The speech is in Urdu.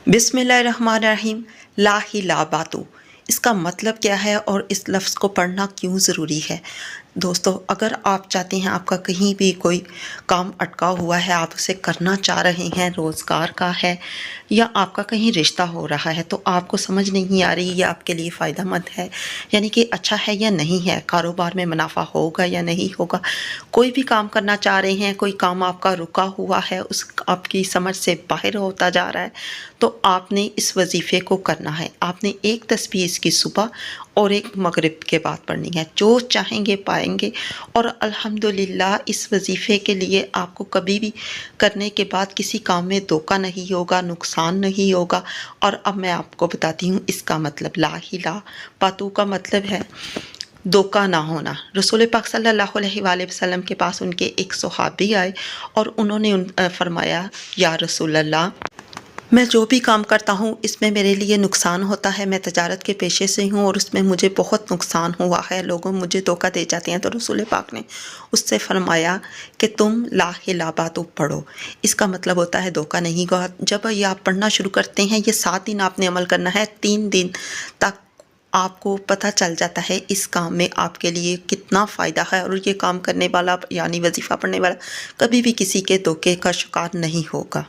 بسم اللہ الرحمن الرحیم۔ لا ہی لا باتو، اس کا مطلب کیا ہے اور اس لفظ کو پڑھنا کیوں ضروری ہے؟ دوستو، اگر آپ چاہتے ہیں آپ کا کہیں بھی کوئی کام اٹکا ہوا ہے، آپ اسے کرنا چاہ رہے ہیں، روزگار کا ہے یا آپ کا کہیں رشتہ ہو رہا ہے، تو آپ کو سمجھ نہیں آ رہی یہ آپ کے لیے فائدہ مند ہے یعنی کہ اچھا ہے یا نہیں ہے، کاروبار میں منافع ہوگا یا نہیں ہوگا، کوئی بھی کام کرنا چاہ رہے ہیں، کوئی کام آپ کا رکا ہوا ہے، اس آپ کی سمجھ سے باہر ہوتا جا رہا ہے، تو آپ نے اس وظیفے کو کرنا ہے۔ آپ نے ایک تسبیح اس کی صبح اور ایک مغرب کے بعد پڑھنی ہے، جو چاہیں گے پائیں گے۔ اور الحمدللہ اس وظیفے کے لیے آپ کو کبھی بھی کرنے کے بعد کسی کام میں دھوکہ نہیں ہوگا، نقصان نہیں ہوگا۔ اور اب میں آپ کو بتاتی ہوں اس کا مطلب۔ لا ہی لا باتو کا مطلب ہے دھوکہ نہ ہونا۔ رسول پاک صلی اللہ علیہ وآلہ وسلم کے پاس ان کے ایک صحابی آئے اور انہوں نے فرمایا، یا رسول اللہ، میں جو بھی کام کرتا ہوں اس میں میرے لیے نقصان ہوتا ہے، میں تجارت کے پیشے سے ہوں اور اس میں مجھے بہت نقصان ہوا ہے، لوگوں مجھے دھوکہ دے جاتے ہیں۔ تو رسول پاک نے اس سے فرمایا کہ تم لا ہی باتو پڑھو۔ اس کا مطلب ہوتا ہے دھوکہ نہیں گا۔ جب یہ آپ پڑھنا شروع کرتے ہیں، یہ 7 دن آپ نے عمل کرنا ہے، 3 دن تک آپ کو پتہ چل جاتا ہے اس کام میں آپ کے لیے کتنا فائدہ ہے، اور یہ کام کرنے والا یعنی وظیفہ پڑھنے والا کبھی بھی کسی کے دھوکے کا شکار نہیں ہوگا۔